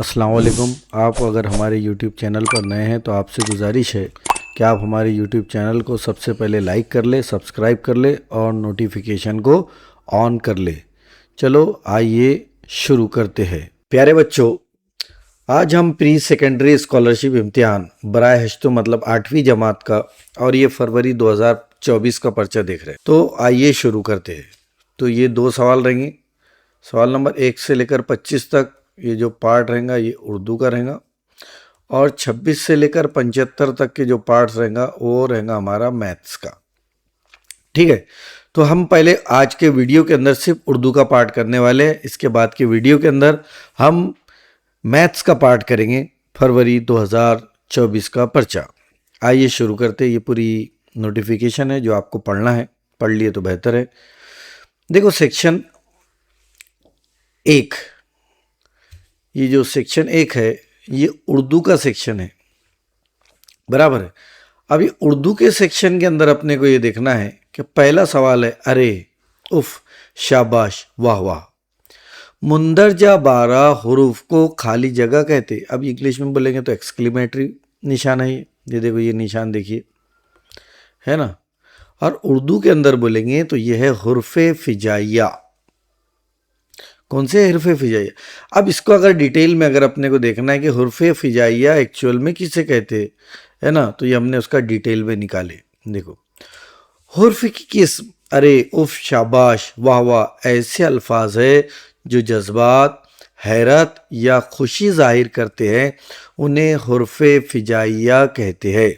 अस्सलाम वालेकुम। आप अगर हमारे YouTube चैनल पर नए हैं तो आपसे गुजारिश है कि आप हमारे YouTube चैनल को सबसे पहले लाइक कर ले, सब्सक्राइब कर ले और नोटिफिकेशन को ऑन कर ले। चलो आइए शुरू करते हैं। प्यारे बच्चों, आज हम प्री सेकेंडरी स्कॉलरशिप इम्तिहान बराए हश्तो मतलब 8वीं जमात का और ये फरवरी 2024 का पर्चा देख रहे हैं। तो आइए शुरू करते हैं। तो ये 2 सवाल रहेंगे। सवाल नंबर 1 से लेकर 25 तक ये जो पार्ट रहेगा ये उर्दू का रहेगा और 26 से लेकर 75 तक के जो पार्ट्स रहेगा वो रहेगा हमारा मैथ्स का। ठीक है, तो हम पहले आज के वीडियो के अंदर सिर्फ उर्दू का पार्ट करने वाले हैं। इसके बाद के वीडियो के अंदर हम मैथ्स का पार्ट करेंगे, फरवरी 2024 का पर्चा। आइए शुरू करते हैं। ये पूरी नोटिफिकेशन है जो आपको पढ़ना है, पढ़ लिए तो बेहतर है। देखो सेक्शन 1, ये जो सेक्शन 1 है ये उर्दू का सेक्शन है, बराबर है। अभी उर्दू के सेक्शन के अंदर अपने को ये देखना है कि पहला सवाल है अरे, उफ, शाबाश, वाह वाह। मुंदरजा 12 हुरूफ को खाली जगह कहते। अब इंग्लिश में बोलेंगे तो एक्सक्लेमेटरी निशान है ये देखो, ये निशान देखिए, है ना। और उर्दू के अंदर बोलेंगे तो ये है हुर्फे फिजाइया। कौन से हरफे फिजाइया? अब इसको अगर डिटेल में अगर अपने को देखना है कि हुर्फे फिजाइया एक्चुअल में किसे कहते है ना, तो ये हमने उसका डिटेल में निकाले। देखो हुर्फ की किस्म, अरे, उफ, शाबाश, वाह वाह ऐसे अल्फाज है जो जज्बात, हैरत या खुशी जाहिर करते हैं, उन्हें हुर्फे फिजाइया कहते हैं।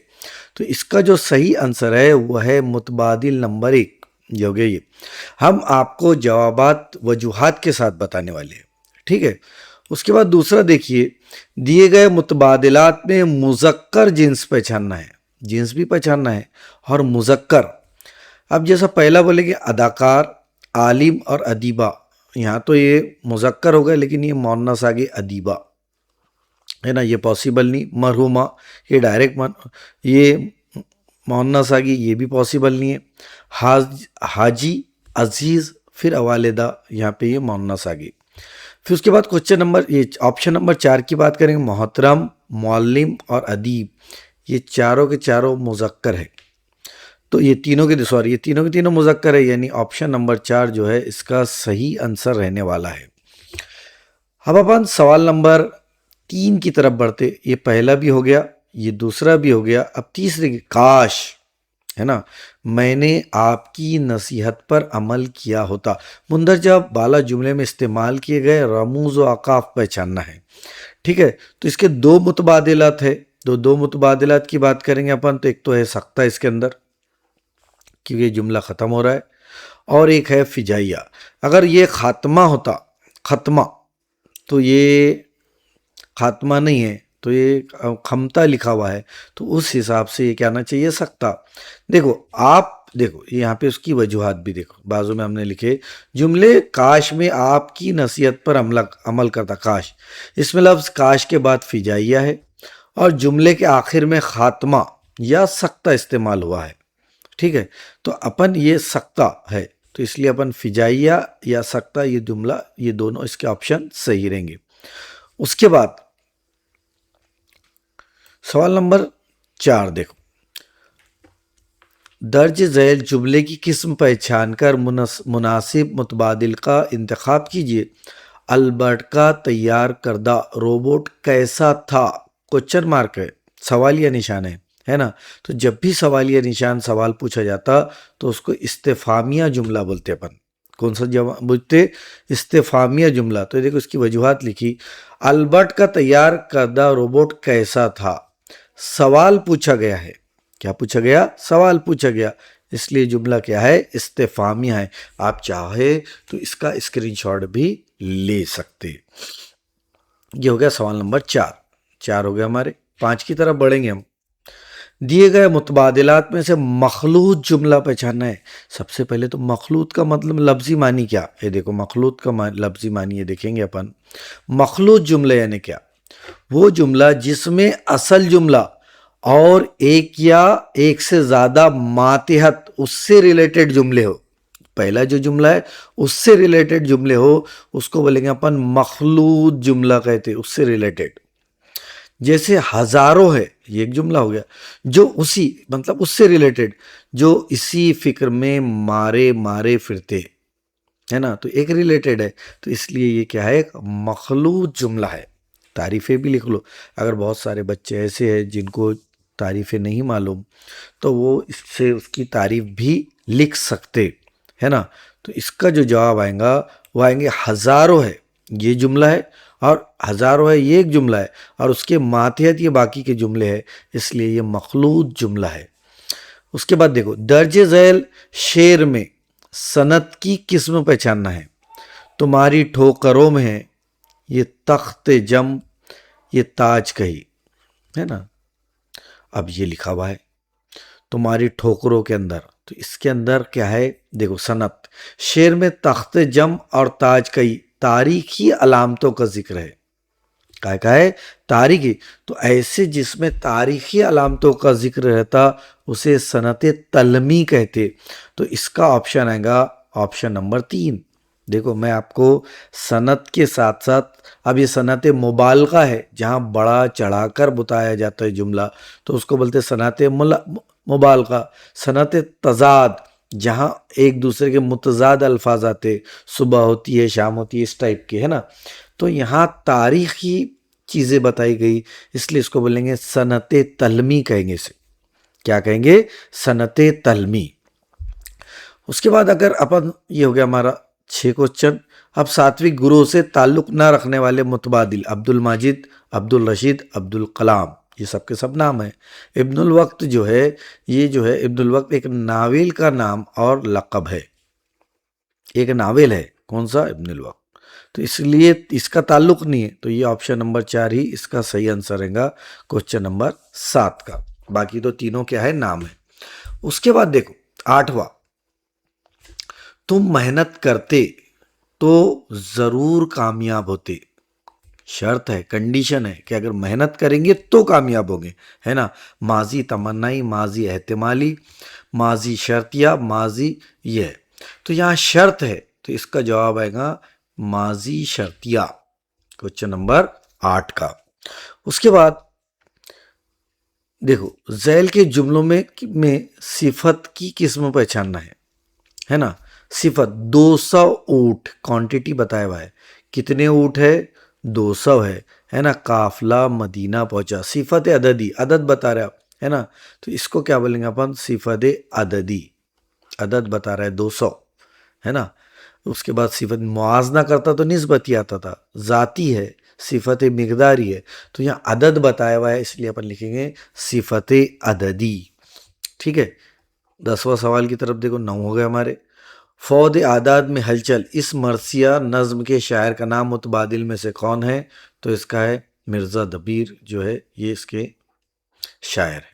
तो इसका जो सही आंसर है वह है मुतबादिल नंबर 1 जो हो गया ये। हम आपको जवाबात वजूहात के साथ बताने वाले हैं, ठीक है। उसके बाद दूसरा देखिए, दिए गए मुतबादिलात में मुज़क्कर जिन्स पहचानना है, जिन्स भी पहचानना है और मुज़क्कर। अब जैसा पहला बोलेंगे अदाकार, आलिम और अदीबा, यहाँ तो ये मुज़क्कर हो गया लेकिन ये मुअन्नस आ गई अदीबा, है ना, ये पॉसिबल नहीं। मरहुमा, ये डायरेक्ट ये मुअन्नस आ गई, ये भी पॉसिबल नहीं है। हाजी, अजीज़, फिर अवालिदा, यहाँ पे ये मुअन्नस आ गई। फिर उसके बाद क्वेश्चन नंबर, ये ऑप्शन नंबर 4 की बात करेंगे, मोहतरम, मुअल्लिम और अदीब, ये चारों के चारों मुज़क्कर है। तो ये तीनों के तीनों मुज़क्कर है, यानी ऑप्शन नंबर 4 जो है इसका सही आंसर रहने वाला है। अब अपन सवाल नंबर 3 की तरफ बढ़ते। ये पहला भी हो गया, ये दूसरा भी हो गया, अब तीसरे की काश, है ना, मैंने आपकी नसीहत पर अमल किया होता। मुंदरजा बाला जुमले में इस्तेमाल किए गए रमूज व अकाफ पहचानना है, ठीक है। तो इसके 2 मुतबादिलात है, दो मुतबादिलात की बात करेंगे अपन। तो एक तो है सख्ता इसके अंदर क्योंकि जुमला ख़त्म हो रहा है, और एक है फिजाइया। अगर ये खात्मा होता, खत्मा, तो ये खात्मा नहीं है, तो ये खमता लिखा हुआ है, तो उस हिसाब से ये क्या आना चाहिए, सकता। देखो आप देखो यहाँ पे उसकी वजूहात भी देखो, बाजू में हमने लिखे जुमले काश में आपकी नसीहत पर अमल करता, काश, इसमें लफ्ज़ काश के बाद फिजाइया है और जुमले के आखिर में खात्मा या सकता इस्तेमाल हुआ है, ठीक है। तो अपन ये सकता है, तो इसलिए अपन फिजाइया या सकता, ये जुमला, ये दोनों इसके ऑप्शन सही रहेंगे। उसके बाद सवाल नंबर 4 देखो, दर्ज झैल जुमले की किस्म पहचान कर मुनासिब मुतबादिल का इंतखाब कीजिए। अल्बर्ट का तैयार करदा रोबोट कैसा था? क्वेश्चन मार्क है, सवालिया निशान है ना। तो जब भी सवालिया निशान सवाल पूछा जाता तो उसको इस्तिफामिया जुमला बोलते अपन। कौन सा जवाब बोलते? इस्तिफामिया जुमला। तो देखो इसकी वजूहात लिखी, अल्बर्ट का तैयार करदा रोबोट कैसा था, सवाल पूछा गया है। क्या पूछा गया? सवाल पूछा गया, इसलिए जुमला क्या है? इस्तिफामिया है। आप चाहे तो इसका स्क्रीनशॉट भी ले सकते। ये हो गया सवाल नंबर 4 हो गया हमारे। 5 की तरफ बढ़ेंगे हम। दिए गए मुतबादिलात में से मखलूत जुमला पहचानना है। सबसे पहले तो मखलूत का मतलब लफ्जी मानी क्या है, देखो मखलूत का लफ्जी मानी ये देखेंगे अपन। मखलूत जुमला यानी क्या? वो जुमला जिसमें असल जुमला और एक या एक से ज़्यादा मातिहत उससे रिलेटेड जुमले हो, पहला जो जुमला है उससे रिलेटेड जुमले हो उसको बोलेंगे अपन मखलूत जुमला कहते, उससे रिलेटेड। जैसे हजारों है, ये एक जुमला हो गया, जो उसी मतलब उससे रिलेटेड, जो इसी फिक्र में मारे मारे फिरते, है ना, तो एक रिलेटेड है, तो इसलिए ये क्या है, एक मखलूत जुमला है। तारीफें भी लिख लो, अगर बहुत सारे बच्चे ऐसे हैं जिनको तारीफें नहीं मालूम तो वो इससे उसकी तारीफ भी लिख सकते, है ना। तो इसका जो जवाब आएगा वो आएंगे हजारों है, ये जुमला है, और हजारों है ये एक जुमला है, और उसके मातहत ये बाकी के जुमले हैं, इसलिए ये मखलूत जुमला है। उसके बाद देखो, दर्ज झैल शेर में सनत की किस्म पहचानना है। तुम्हारी ठोकरों में है ये तख्त जम, ये ताज कही, है ना। अब ये लिखा हुआ है तुम्हारी ठोकरों के अंदर, तो इसके अंदर क्या है, देखो सनत, शेर में तख्त जम और ताज कई तारीखी अलामतों का जिक्र है। क्या है, तारीखी, तो ऐसे जिसमें तारीखी अलामतों का जिक्र रहता उसे सनत तलमी कहते। तो इसका ऑप्शन आएगा ऑप्शन नंबर 3। देखो मैं आपको सनत के साथ साथ, अब ये सनत मुबालगा है जहाँ बड़ा चढ़ाकर बताया जाता है जुमला, तो उसको बोलते हैं सनत मुबालगा। सनत तजाद, जहाँ एक दूसरे के मुतजाद अल्फाज आते, सुबह होती है शाम होती है इस टाइप के, है ना। तो यहाँ तारीखी चीज़ें बताई गई, इसलिए इसको बोलेंगे सनत तलमी कहेंगे इसे। क्या कहेंगे, सनत तलमी। उसके बाद अगर अपन, ये हो गया हमारा 6 क्वेश्चन। अब सात्विक गुरु से ताल्लुक ना रखने वाले मुतबादिल, अब्दुल माजिद, अब्दुल रशीद, अब्दुल कलाम, ये सब के सब नाम है। इब्नुल वक्त जो है, ये जो है इब्नुल वक्त एक नावेल का नाम और लक़ब है, एक नावेल है, कौन सा, इब्नुल वक्त, तो इसलिए इसका ताल्लुक नहीं है, तो ये ऑप्शन नंबर 4 ही इसका सही आंसर रहेगा क्वेश्चन नंबर 7 का। बाकी तो तीनों क्या है, नाम है। उसके बाद देखो 8वां, तुम मेहनत करते तो जरूर कामयाब होते। शर्त है, कंडीशन है कि अगर मेहनत करेंगे तो कामयाब होंगे, है ना। माजी तमन्नाई, माजी एहतिमाली, माजी शर्तिया, माजी ये है। तो यहाँ शर्त है, तो इसका जवाब आएगा माजी शर्तिया, क्वेश्चन नंबर 8 का। उसके बाद देखो, जैल के जुमलों में सिफत की किस्म पहचानना है ना। सिफत 200 ऊँट, क्वांटिटी बताया हुआ है, कितने ऊँट है, 200 है ना। काफिला मदीना पहुंचा, सिफत अददी, अदद बता रहा है ना, तो इसको क्या बोलेंगे अपन, सिफत अददी, अदद बता रहा है 200, है ना। उसके बाद सिफत मुआजना करता तो निस्बती आता था, जाती है, सिफत मिकदारी है, तो यहाँ अदद बताया हुआ है, इसलिए अपन लिखेंगे सिफत अददी। ठीक है, 10वां सवाल की तरफ देखो, 9 हो गए हमारे। फौद आदाद में हलचल, इस मरसिया नज्म के शायर का नाम मुतबादिल में से कौन है, तो इसका है मिर्ज़ा दबीर, जो है ये इसके शायर है।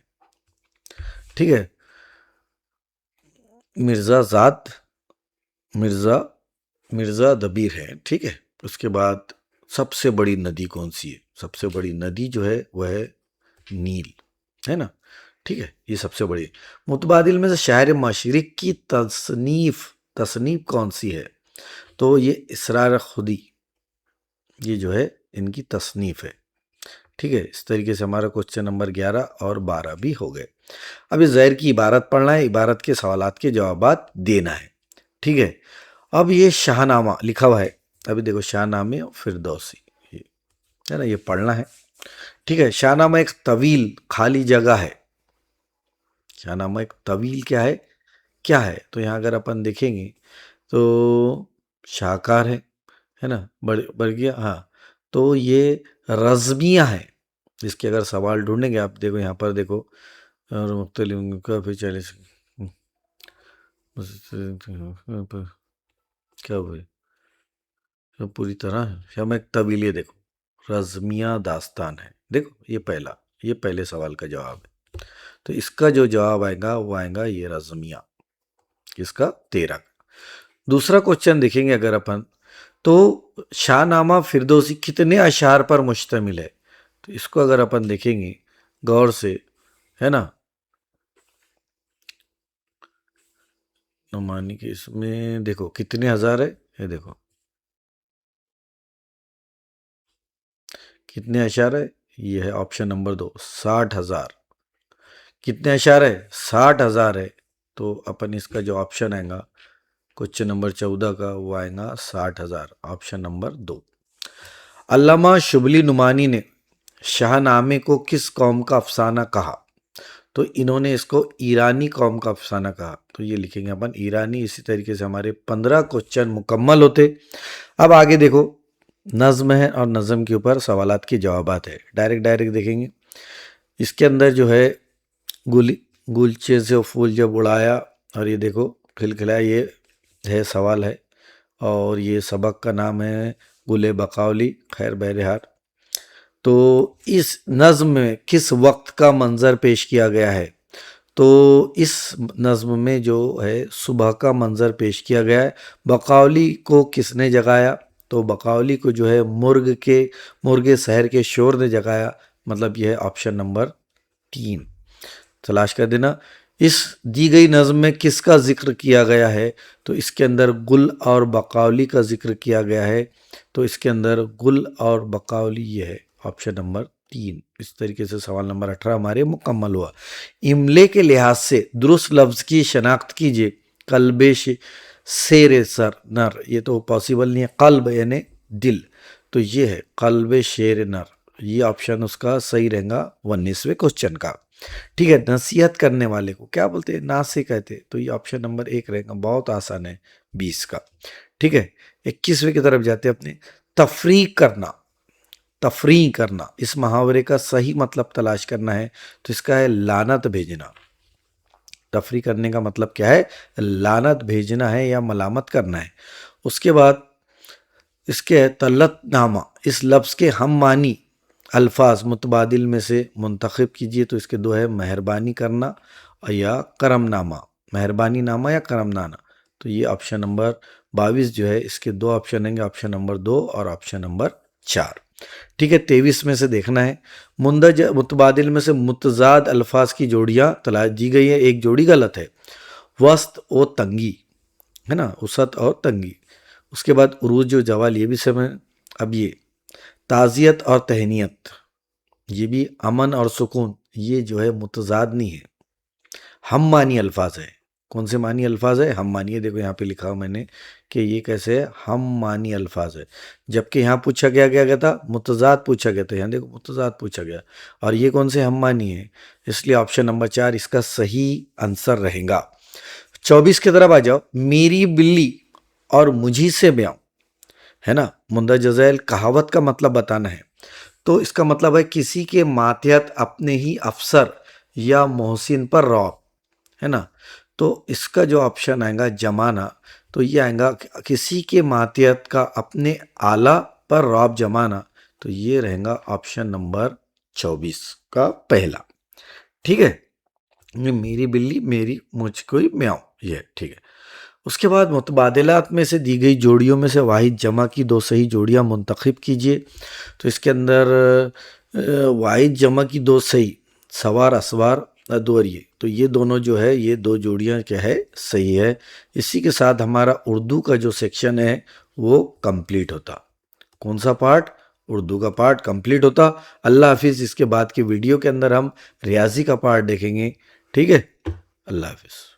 ठीक है, मिर्ज़ा ज़ाद, मिर्ज़ा दबीर है। ठीक है, उसके बाद सबसे बड़ी नदी कौन सी है, सबसे बड़ी नदी जो है वह है नील, है ना। ठीक है, ये सबसे बड़ी। मुतबादिल में से शायर मशरिक की तसनीफ कौन सी है, तो ये इसरार खुदी, ये जो है इनकी तसनीफ है। ठीक है, इस तरीके से हमारा क्वेश्चन नंबर 11 और 12 भी हो गए। अब इस ज़ैर की इबारत पढ़ना है, इबारत के सवालात के जवाबात देना है। ठीक है, अब ये शाहनामा लिखा हुआ है, अभी देखो शाहनामे फिरदौसी, है ना, ये पढ़ना है। ठीक है, शाहनामा एक तवील खाली जगह है, शाहनामा एक तवील क्या है, तो यहाँ अगर अपन देखेंगे तो शाहकार है ना, बढ़ गया, हाँ, तो ये रज़मिया है। इसके अगर सवाल ढूंढेंगे आप, देखो यहाँ पर देखो, और मुख्तलिफ का फिर 40 क्या हुए, तो पूरी तरह हम एक तवीले, देखो रज़मिया दास्तान है, देखो ये पहले सवाल का जवाब है, तो इसका जो जवाब आएगा वो आएगा ये रज़मिया, किसका, 13। दूसरा क्वेश्चन देखेंगे अगर अपन, तो शाहनामा फिरदौसी कितने अशार पर मुश्तमिल है, तो इसको अगर अपन देखेंगे गौर से, है ना, नुमानी के इसमें देखो कितने हजार है, ये देखो कितने अशार है, ये है ऑप्शन नंबर 2 60,000। कितने अशार है, 60,000 है। तो अपन इसका जो ऑप्शन आएगा क्वेश्चन नंबर 14 का वो आएगा 60,000, ऑप्शन नंबर 2। अल्लामा शुबली नुमानी ने शाहनामे को किस कौम का अफसाना कहा? तो इन्होंने इसको ईरानी कौम का अफसाना कहा, तो ये लिखेंगे अपन ईरानी। इसी तरीके से हमारे 15 क्वेश्चन मुकम्मल होते। अब आगे देखो, नज़्म है और नज़्म के ऊपर सवालात के जवाबात है, डायरेक्ट देखेंगे। इसके अंदर जो है गुलचे से फूल जब उड़ाया, और ये देखो खिलखिलाया, ये है सवाल है, और ये सबक का नाम है गुले बकावली। खैर बहरहाल, तो इस नज़्म में किस वक्त का मंजर पेश किया गया है? तो इस नज़्म में जो है सुबह का मंजर पेश किया गया है। बकावली को किसने जगाया? तो बकावली को जो है मुर्गे शहर के शोर ने जगाया, मतलब यह है ऑप्शन नंबर 3। तलाश कर देना। इस दी गई नज़्म में किसका जिक्र किया गया है? तो इसके अंदर गुल और बकावली का जिक्र किया गया है, तो इसके अंदर गुल और बकावली ये है ऑप्शन नंबर 3। इस तरीके से सवाल नंबर 18 हमारे मुकम्मल हुआ। इमले के लिहाज से दुरुस्त लफ्ज़ की शनाख्त कीजिए। कल्बे शेर सर नर, ये तो पॉसिबल नहीं है, कल्ब यानी दिल, तो ये है कल्बे शेर नर, ये ऑप्शन उसका सही रहेगा 19वें क्वेश्चन का। ठीक है, नसीहत करने वाले को क्या बोलते हैं? नासे कहते, तो ये ऑप्शन नंबर 1 रहेगा, बहुत आसान है 20 का। ठीक है, 21वें की तरफ जाते हैं अपने। तफरीक करना, तफरीक करना, इस मुहावरे का सही मतलब तलाश करना है, तो इसका है लानत भेजना। तफरीक करने का मतलब क्या है? लानत भेजना है या मलामत करना है। उसके बाद इसके है तलतनामा, इस लफ्ज़ के हम मानी अल्फाज मुतबादिल में से मुंतखब कीजिए, तो इसके 2 है मेहरबानी करना या करमनामा, मेहरबानी नामा या करमनाना, तो ये ऑप्शन नंबर 22 जो है इसके 2 ऑप्शन होंगे, ऑप्शन नंबर 2 और ऑप्शन नंबर 4। ठीक है, 23 में से देखना है। मुंदज मुतबादिल में से मुतजाद अल्फाज की जोड़ियाँ तलाश दी गई है, एक जोड़ी गलत है, वस्त और तंगी है ना, उसत और तंगी। उसके बाद उरूज व जवाल, ये भी समय। अब ये ताज़ियत और तहनीत, ये भी अमन और सुकून, ये जो है मुतजाद नहीं है, हम मानी अल्फाज है। कौन से मानी अल्फाज है? हम मानी है। देखो यहाँ पे लिखा हुआ मैंने कि ये कैसे है, हम मानी अल्फाज है, जबकि यहाँ पूछा गया था मुतजाद पूछा गया था, यहाँ देखो मुतजाद पूछा गया, और ये कौन से हम मानी है, इसलिए ऑप्शन नंबर 4 इसका सही आंसर रहेगा। 24 की तरफ आ जाओ। मेरी बिल्ली और मुझी से ब्याह, है ना, मुंदा जज़ैल कहावत का मतलब बताना है, तो इसका मतलब है किसी के मातहत अपने ही अफसर या मोहसिन पर रौब, है ना, तो इसका जो ऑप्शन आएगा जमाना, तो ये आएगा किसी के मातहत का अपने आला पर रौब जमाना, तो ये रहेगा ऑप्शन नंबर 24 का पहला। ठीक है, मेरी बिल्ली मेरी मुझको म्याऊं, ये ठीक है। उसके बाद मुतबादलात में से दी गई जोड़ियों में से वाहिद जमा की 2 सही जोड़ियां मुंतखब कीजिए, तो इसके अंदर वाहिद जमा की 2 सही सवार असवार अदवरिये, तो ये दोनों जो है ये 2 जोड़ियां क्या है, सही है। इसी के साथ हमारा उर्दू का जो सेक्शन है वो कंप्लीट होता। कौन सा पार्ट? उर्दू का पार्ट कंप्लीट होता। अल्लाह हाफिज़। इसके बाद की वीडियो के अंदर हम रियाजी का पार्ट देखेंगे। ठीक है, अल्लाह हाफिज़।